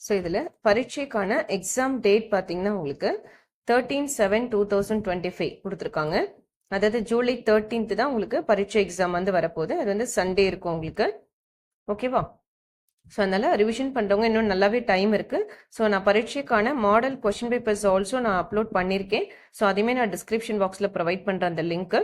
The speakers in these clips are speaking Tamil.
ஸோ இதில் பரீட்சைக்கான எக்ஸாம் டேட் பார்த்தீங்கன்னா உங்களுக்கு 13/7/2025 கொடுத்துருக்காங்க. அதாவது ஜூலை 13th தான் உங்களுக்கு பரீட்சை எக்ஸாம் வந்து வரப்போகுது. அது வந்து சண்டே இருக்கும் உங்களுக்கு. ஓகேவா? ஸோ அதனால ரிவிஷன் பண்ணுறவங்க இன்னும் நல்லாவே டைம் இருக்குது. ஸோ நான் பரீட்சைக்கான மாடல் கொஷின் பேப்பர்ஸ் ஆல்சோ நான் அப்லோட் பண்ணியிருக்கேன். ஸோ அதையுமே நான் டிஸ்கிரிப்ஷன் பாக்ஸில் ப்ரொவைட் பண்ணுறேன் அந்த லிங்க்கு.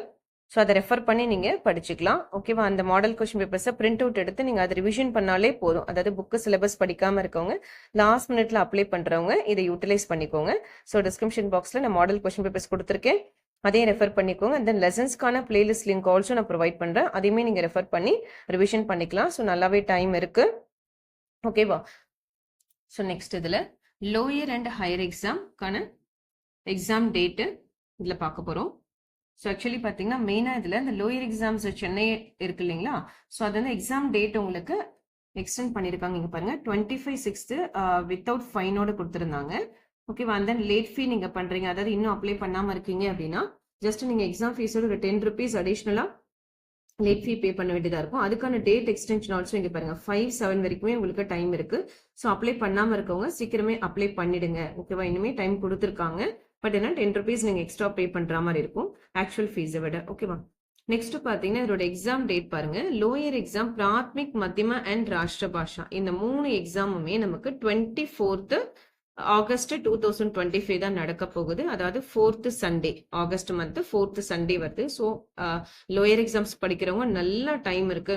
ஸோ அதை ரெஃபர் பண்ணி நீங்கள் படிச்சுக்கலாம். ஓகேவா? அந்த மாடல் கொஷின் பேப்பர்ஸை பிரிண்ட் அவுட் எடுத்து நீங்கள் அதை ரிவிஷன் பண்ணாலே போதும். அதாவது புக்கு சிலபஸ் படிக்காமல் இருக்கவங்க, லாஸ்ட் மினிட்ல அப்ளை பண்ணுறவங்க இதை யூட்டிலைஸ் பண்ணிக்கோங்க. ஸோ டிஸ்கிரிப்ஷன் பாக்ஸில் நான் மாடல் கொஷின் பேப்பர்ஸ் கொடுத்துருக்கேன். அதையும் ரெஃபர் பண்ணிக்கோங்க. அண்ட் தென் லெசன்ஸ்க்கான பிளேலிஸ்ட் லிங்க் ஆல்சோ நான் ப்ரொவைட் பண்ணுறேன். அதையுமே நீங்கள் ரெஃபர் பண்ணி ரிவிஷன் பண்ணிக்கலாம். ஸோ நல்லாவே டைம் இருக்குது. ஓகேவா? ஸோ நெக்ஸ்ட் இதில் லோயர் அண்ட் ஹையர் எக்ஸாம்க்கான எக்ஸாம் டேட்டு இதில் பார்க்க போகிறோம். ஸோ ஆக்சுவலி பார்த்தீங்கன்னா மெயினாக இதில் இந்த லோயர் எக்ஸாம்ஸ் சென்னை இருக்கு இல்லைங்களா? ஸோ அது வந்து எக்ஸாம் டேட் உங்களுக்கு எக்ஸ்டெண்ட் பண்ணியிருக்காங்க. இங்கே பாருங்கள் 25/6 வித்தவுட் ஃபைனோடு கொடுத்துருந்தாங்க. ஓகேவா? அண்ட் தென் லேட் ஃபீ நீங்கள் பண்ணுறீங்க, அதாவது இன்னும் அப்ளை பண்ணாமல் இருக்கீங்க அப்படின்னா ஜஸ்ட் நீங்கள் எக்ஸாம் ஃபீஸோட ஒரு 10 rupees அடிஷ்னலாக லேட் ஃபீ பே பண்ண வேண்டியதாக இருக்கும். அதுக்கான டேட் எக்ஸ்டென்ஷன் ஆல்சோ இங்கே பாருங்க 5/7 வரைக்குமே உங்களுக்கு டைம் இருக்கு. ஸோ அப்ளை பண்ணாமல் இருக்கவங்க சீக்கிரமே அப்ளை பண்ணிடுங்க. ஓகேவா? இனிமே டைம் கொடுத்துருக்காங்க. பட் என்ன 10 rupees நீங்கள் எக்ஸ்ட்ரா பே பண்ணுற மாதிரி இருக்கும் ஆக்சுவல் ஃபீஸை விட. ஓகேவா? நெக்ஸ்ட் பார்த்தீங்கன்னா இதோட எக்ஸாம் டேட் பாருங்க. Lower exam Prathmik, Madhyama and ராஷ்டிர பாஷா இந்த 3 எக்ஸாமுமே நமக்கு 24th ஆகஸ்ட் 2025 தான் நடக்க போகுது. அதாவது 4th Sunday, August month 4th Sunday வருது. ஸோ லோயர் எக்ஸாம்ஸ் படிக்கிறவங்க நல்ல டைம் இருக்கு.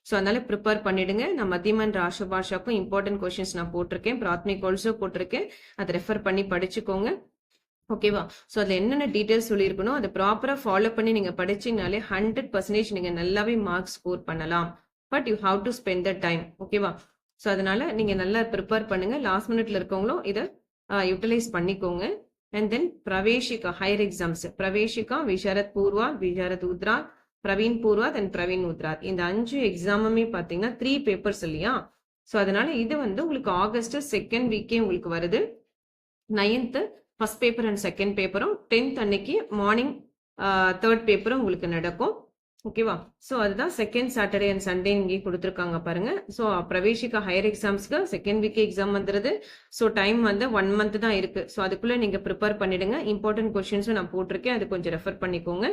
ஸோ அதனால ப்ரிப்பேர் பண்ணிடுங்க. நான் மத்தியம் அண்ட் ராஷ்டிர பாஷாக்கும் இம்பார்ட்டன்ட் கொஸ்டின்ஸ் நான் போட்டிருக்கேன், பிராத்மிக் ஆல்சோ போட்டிருக்கேன். அதை ரெஃபர் பண்ணி படிச்சுக்கோங்க. ஓகேவா? ஸோ அதில் என்னென்ன டீட்டெயில்ஸ் சொல்லியிருக்கணும் அதை ப்ராப்பராக ஃபாலோ பண்ணி நீங்கள் படிச்சிங்கனாலே 100% நீங்கள் நல்லாவே மார்க்ஸ் ஸ்கோர் பண்ணலாம். But you have to spend the time. ஓகேவா? ஸோ அதனால நீங்கள் நல்லா ப்ரிப்பேர் பண்ணுங்க. லாஸ்ட் மினிட்ல இருக்கவங்களும் இதை யூட்டிலைஸ் பண்ணிக்கோங்க. And then Praveshika higher exams, Praveshika, Visharad Purva, Visharad Uttara, Praveen Purva, then Praveen Uttara, இந்த 5 எக்ஸாமுமே பார்த்தீங்கன்னா 3 பேப்பர்ஸ் இல்லையா? ஸோ அதனால இது வந்து உங்களுக்கு ஆகஸ்ட் 2nd வீக்கே உங்களுக்கு வருது. 9th first paper and second பேப்பரும், 10th அன்னைக்கு மார்னிங் 3rd பேப்பரும் உங்களுக்கு நடக்கும். ஓகேவா? ஸோ அதுதான் செகண்ட் சாட்டர்டே அண்ட் சண்டே இங்கே கொடுத்துருக்காங்க பாருங்க. ஸோ பிரவேஷிகா ஹையர் எக்ஸாம்ஸ்க்கு 2nd வீக் எக்ஸாம் வந்துடுது. ஸோ டைம் வந்து 1 month தான் இருக்கு. ஸோ அதுக்குள்ள நீங்க ப்ரிப்பேர் பண்ணிடுங்க. இம்பார்ட்டன்ட் கொஸ்டின்ஸும் நான் போட்டிருக்கேன், அது கொஞ்சம் ரெஃபர் பண்ணிக்கோங்க.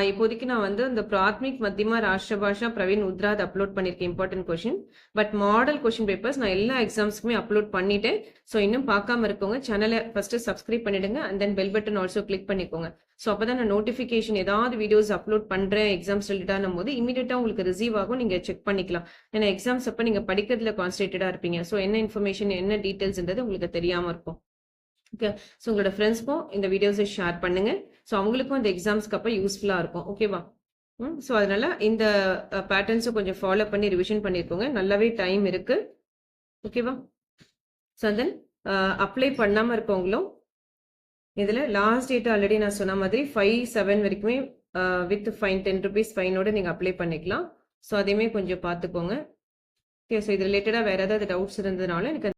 இப்போதைக்கு நான் வந்து இந்த பிராத்மிக், மத்தியமா, ராஷ்டிர பாஷா, பிரவீன் உத்ரா அப்லோட் பண்ணியிருக்கேன் important question. But model question papers நான் எல்லா எக்ஸாம்ஸ்க்குமே அப்லோட் பண்ணிட்டேன். ஸோ இன்னும் பார்க்காம இருக்கவங்க சேனலை ஃபர்ஸ்ட் சப்ஸ்கிரைப் பண்ணிடுங்க. And then bell button also click பண்ணிக்கோங்க. ஸோ அப்போதான் நான் நோட்டிஃபிகேஷன் ஏதாவது வீடியோஸ் அப்லோட் பண்ணுறேன் எக்ஸாம்ஸ் ரிலேட்டான போது இமீடியட்டாக உங்களுக்கு ரிசீவ் ஆகும், நீங்கள் செக் பண்ணிக்கலாம். ஏன்னா எக்ஸாம்ஸ் அப்போ நீங்கள் படிக்கிறதுல கான்சன்ட்ரேட்டடாக இருப்பீங்க. ஸோ என்ன இன்ஃபர்மேஷன், என்ன டீட்டெயில்ஸ்ன்றது உங்களுக்கு தெரியாமல் இருக்கும். ஓகே, ஸோ உங்களோட ஃப்ரெண்ட்ஸ்க்கும் இந்த வீடியோஸை ஷேர் பண்ணுங்க. ஸோ அவங்களுக்கும் இந்த எக்ஸாம்ஸ்க்கு அப்போ யூஸ்ஃபுல்லாக இருக்கும். ஓகேவா? ஸோ அதனால இந்த பேட்டர்ன்ஸை கொஞ்சம் ஃபாலோ பண்ணி ரிவிஷன் பண்ணியிருக்கோங்க. நல்லாவே டைம் இருக்கு. ஓகேவா? ஸோ தென் அப்ளை பண்ணாமல் இருக்கவங்களும் இதில் லாஸ்ட் டேட் ஆல்ரெடி நான் சொன்ன மாதிரி 5/7 வரைக்குமே வித் ஃபைன் 10 rupees ஃபைனோடு நீங்கள் அப்ளை பண்ணிக்கலாம். ஸோ அதையுமே கொஞ்சம் பார்த்துக்கோங்க. ஓகே, ஸோ இது ரிலேட்டடாக வேறு ஏதாவது டவுட்ஸ் இருந்ததுனால எனக்கு